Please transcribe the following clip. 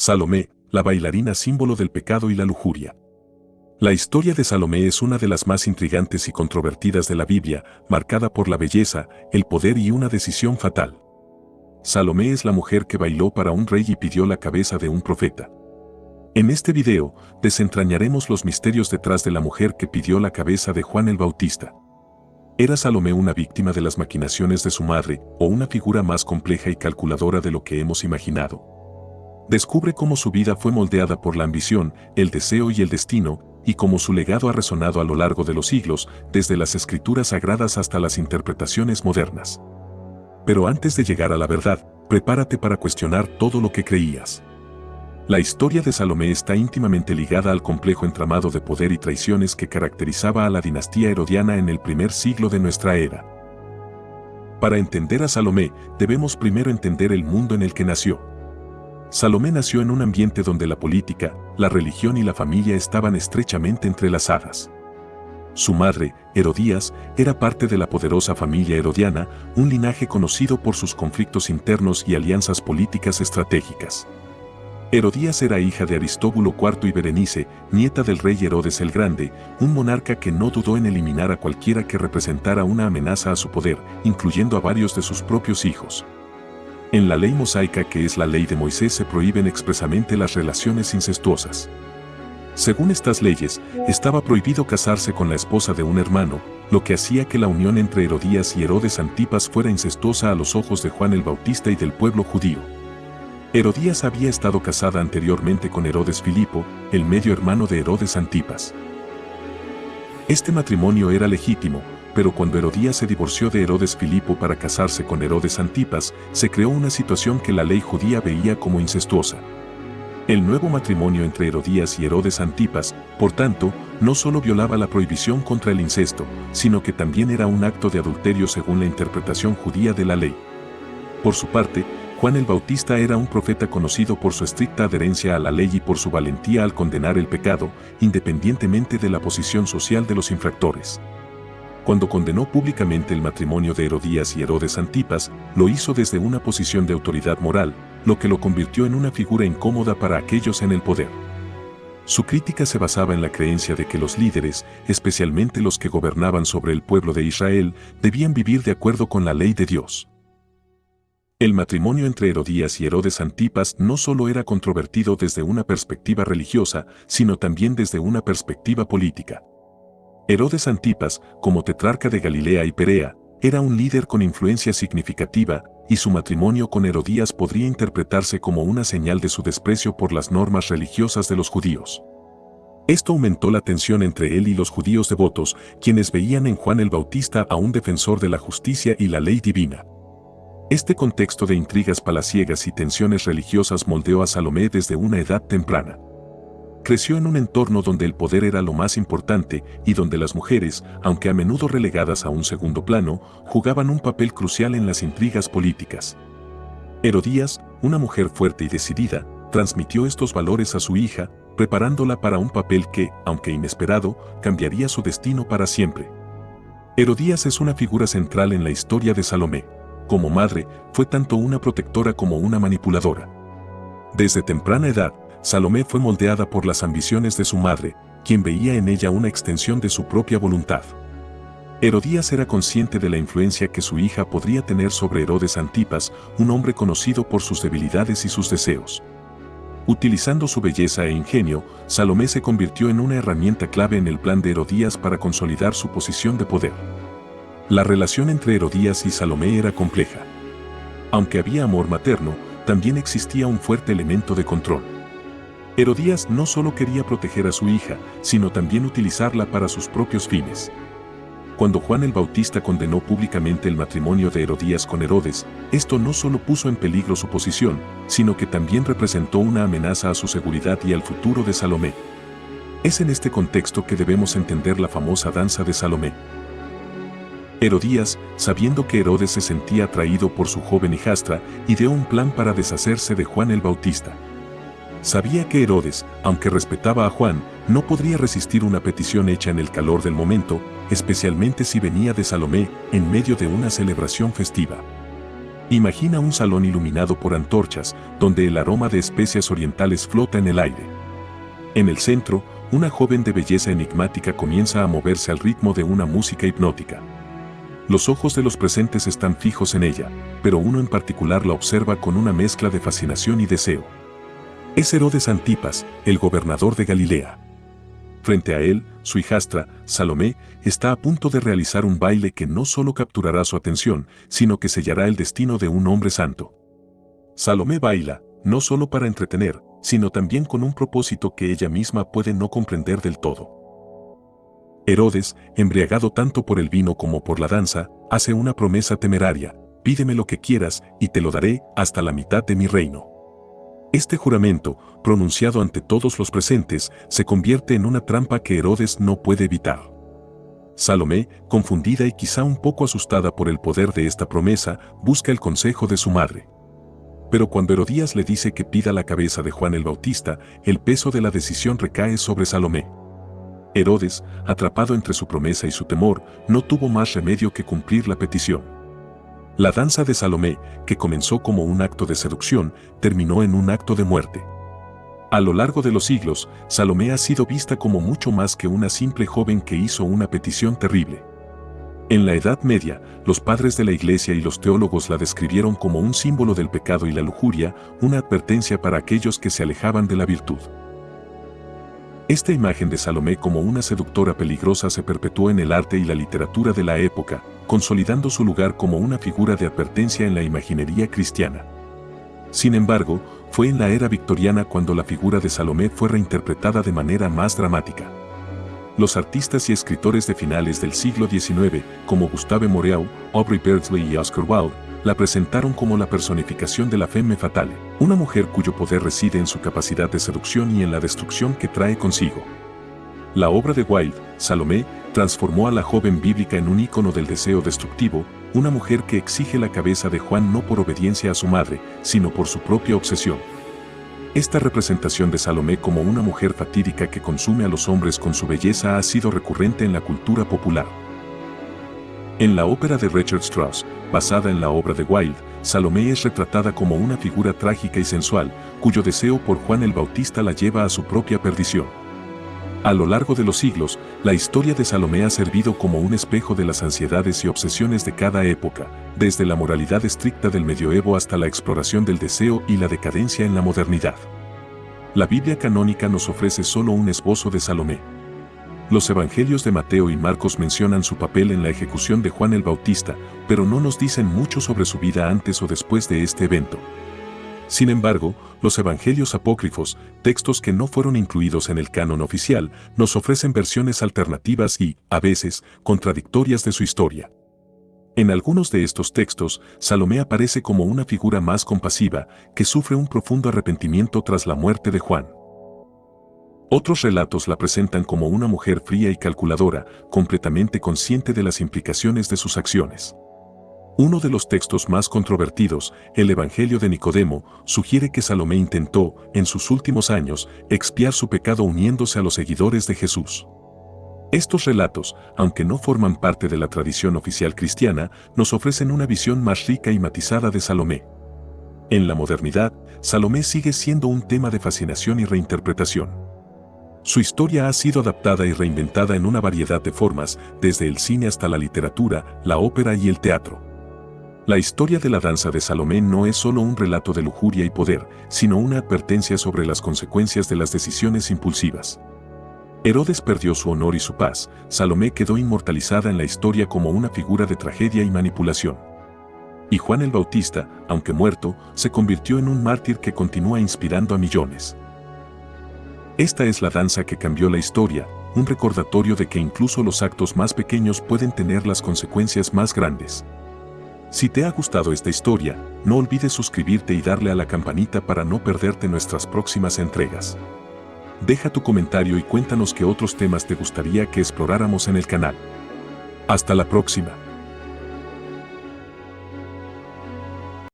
Salomé, la bailarina símbolo del pecado y la lujuria. La historia de Salomé es una de las más intrigantes y controvertidas de la Biblia, marcada por la belleza, el poder y una decisión fatal. Salomé es la mujer que bailó para un rey y pidió la cabeza de un profeta. En este video, desentrañaremos los misterios detrás de la mujer que pidió la cabeza de Juan el Bautista. ¿Era Salomé una víctima de las maquinaciones de su madre o una figura más compleja y calculadora de lo que hemos imaginado? Descubre cómo su vida fue moldeada por la ambición, el deseo y el destino, y cómo su legado ha resonado a lo largo de los siglos, desde las escrituras sagradas hasta las interpretaciones modernas. Pero antes de llegar a la verdad, prepárate para cuestionar todo lo que creías. La historia de Salomé está íntimamente ligada al complejo entramado de poder y traiciones que caracterizaba a la dinastía herodiana en el primer siglo de nuestra era. Para entender a Salomé, debemos primero entender el mundo en el que nació. Salomé nació en un ambiente donde la política, la religión y la familia estaban estrechamente entrelazadas. Su madre, Herodías, era parte de la poderosa familia herodiana, un linaje conocido por sus conflictos internos y alianzas políticas estratégicas. Herodías era hija de Aristóbulo IV y Berenice, nieta del rey Herodes el Grande, un monarca que no dudó en eliminar a cualquiera que representara una amenaza a su poder, incluyendo a varios de sus propios hijos. En la ley mosaica, que es la ley de Moisés, se prohíben expresamente las relaciones incestuosas. Según estas leyes, estaba prohibido casarse con la esposa de un hermano, lo que hacía que la unión entre Herodías y Herodes Antipas fuera incestuosa a los ojos de Juan el Bautista y del pueblo judío. Herodías había estado casada anteriormente con Herodes Filipo, el medio hermano de Herodes Antipas. Este matrimonio era legítimo, pero cuando Herodías se divorció de Herodes Filipo para casarse con Herodes Antipas, se creó una situación que la ley judía veía como incestuosa. El nuevo matrimonio entre Herodías y Herodes Antipas, por tanto, no solo violaba la prohibición contra el incesto, sino que también era un acto de adulterio según la interpretación judía de la ley. Por su parte, Juan el Bautista era un profeta conocido por su estricta adherencia a la ley y por su valentía al condenar el pecado, independientemente de la posición social de los infractores. Cuando condenó públicamente el matrimonio de Herodías y Herodes Antipas, lo hizo desde una posición de autoridad moral, lo que lo convirtió en una figura incómoda para aquellos en el poder. Su crítica se basaba en la creencia de que los líderes, especialmente los que gobernaban sobre el pueblo de Israel, debían vivir de acuerdo con la ley de Dios. El matrimonio entre Herodías y Herodes Antipas no solo era controvertido desde una perspectiva religiosa, sino también desde una perspectiva política. Herodes Antipas, como tetrarca de Galilea y Perea, era un líder con influencia significativa, y su matrimonio con Herodías podría interpretarse como una señal de su desprecio por las normas religiosas de los judíos. Esto aumentó la tensión entre él y los judíos devotos, quienes veían en Juan el Bautista a un defensor de la justicia y la ley divina. Este contexto de intrigas palaciegas y tensiones religiosas moldeó a Salomé desde una edad temprana. Creció en un entorno donde el poder era lo más importante y donde las mujeres, aunque a menudo relegadas a un segundo plano, jugaban un papel crucial en las intrigas políticas. Herodías, una mujer fuerte y decidida, transmitió estos valores a su hija, preparándola para un papel que, aunque inesperado, cambiaría su destino para siempre. Herodías es una figura central en la historia de Salomé. Como madre, fue tanto una protectora como una manipuladora. Desde temprana edad, Salomé fue moldeada por las ambiciones de su madre, quien veía en ella una extensión de su propia voluntad. Herodías era consciente de la influencia que su hija podría tener sobre Herodes Antipas, un hombre conocido por sus debilidades y sus deseos. Utilizando su belleza e ingenio, Salomé se convirtió en una herramienta clave en el plan de Herodías para consolidar su posición de poder. La relación entre Herodías y Salomé era compleja. Aunque había amor materno, también existía un fuerte elemento de control. Herodías no solo quería proteger a su hija, sino también utilizarla para sus propios fines. Cuando Juan el Bautista condenó públicamente el matrimonio de Herodías con Herodes, esto no solo puso en peligro su posición, sino que también representó una amenaza a su seguridad y al futuro de Salomé. Es en este contexto que debemos entender la famosa danza de Salomé. Herodías, sabiendo que Herodes se sentía atraído por su joven hijastra, ideó un plan para deshacerse de Juan el Bautista. Sabía que Herodes, aunque respetaba a Juan, no podría resistir una petición hecha en el calor del momento, especialmente si venía de Salomé, en medio de una celebración festiva. Imagina un salón iluminado por antorchas, donde el aroma de especias orientales flota en el aire. En el centro, una joven de belleza enigmática comienza a moverse al ritmo de una música hipnótica. Los ojos de los presentes están fijos en ella, pero uno en particular la observa con una mezcla de fascinación y deseo. Es Herodes Antipas, el gobernador de Galilea. Frente a él, su hijastra, Salomé, está a punto de realizar un baile que no solo capturará su atención, sino que sellará el destino de un hombre santo. Salomé baila, no solo para entretener, sino también con un propósito que ella misma puede no comprender del todo. Herodes, embriagado tanto por el vino como por la danza, hace una promesa temeraria: pídeme lo que quieras y te lo daré hasta la mitad de mi reino. Este juramento, pronunciado ante todos los presentes, se convierte en una trampa que Herodes no puede evitar. Salomé, confundida y quizá un poco asustada por el poder de esta promesa, busca el consejo de su madre. Pero cuando Herodías le dice que pida la cabeza de Juan el Bautista, el peso de la decisión recae sobre Salomé. Herodes, atrapado entre su promesa y su temor, no tuvo más remedio que cumplir la petición. La danza de Salomé, que comenzó como un acto de seducción, terminó en un acto de muerte. A lo largo de los siglos, Salomé ha sido vista como mucho más que una simple joven que hizo una petición terrible. En la Edad Media, los padres de la Iglesia y los teólogos la describieron como un símbolo del pecado y la lujuria, una advertencia para aquellos que se alejaban de la virtud. Esta imagen de Salomé como una seductora peligrosa se perpetuó en el arte y la literatura de la época, consolidando su lugar como una figura de advertencia en la imaginería cristiana. Sin embargo, fue en la era victoriana cuando la figura de Salomé fue reinterpretada de manera más dramática. Los artistas y escritores de finales del siglo XIX, como Gustave Moreau, Aubrey Beardsley y Oscar Wilde, la presentaron como la personificación de la femme fatale, una mujer cuyo poder reside en su capacidad de seducción y en la destrucción que trae consigo. La obra de Wilde, Salomé, transformó a la joven bíblica en un ícono del deseo destructivo, una mujer que exige la cabeza de Juan no por obediencia a su madre, sino por su propia obsesión. Esta representación de Salomé como una mujer fatídica que consume a los hombres con su belleza ha sido recurrente en la cultura popular. En la ópera de Richard Strauss, basada en la obra de Wilde, Salomé es retratada como una figura trágica y sensual, cuyo deseo por Juan el Bautista la lleva a su propia perdición. A lo largo de los siglos, la historia de Salomé ha servido como un espejo de las ansiedades y obsesiones de cada época, desde la moralidad estricta del medioevo hasta la exploración del deseo y la decadencia en la modernidad. La Biblia canónica nos ofrece solo un esbozo de Salomé. Los evangelios de Mateo y Marcos mencionan su papel en la ejecución de Juan el Bautista, pero no nos dicen mucho sobre su vida antes o después de este evento. Sin embargo, los evangelios apócrifos, textos que no fueron incluidos en el canon oficial, nos ofrecen versiones alternativas y, a veces, contradictorias de su historia. En algunos de estos textos, Salomé aparece como una figura más compasiva, que sufre un profundo arrepentimiento tras la muerte de Juan. Otros relatos la presentan como una mujer fría y calculadora, completamente consciente de las implicaciones de sus acciones. Uno de los textos más controvertidos, el Evangelio de Nicodemo, sugiere que Salomé intentó, en sus últimos años, expiar su pecado uniéndose a los seguidores de Jesús. Estos relatos, aunque no forman parte de la tradición oficial cristiana, nos ofrecen una visión más rica y matizada de Salomé. En la modernidad, Salomé sigue siendo un tema de fascinación y reinterpretación. Su historia ha sido adaptada y reinventada en una variedad de formas, desde el cine hasta la literatura, la ópera y el teatro. La historia de la danza de Salomé no es solo un relato de lujuria y poder, sino una advertencia sobre las consecuencias de las decisiones impulsivas. Herodes perdió su honor y su paz, Salomé quedó inmortalizada en la historia como una figura de tragedia y manipulación. Y Juan el Bautista, aunque muerto, se convirtió en un mártir que continúa inspirando a millones. Esta es la danza que cambió la historia, un recordatorio de que incluso los actos más pequeños pueden tener las consecuencias más grandes. Si te ha gustado esta historia, no olvides suscribirte y darle a la campanita para no perderte nuestras próximas entregas. Deja tu comentario y cuéntanos qué otros temas te gustaría que exploráramos en el canal. Hasta la próxima.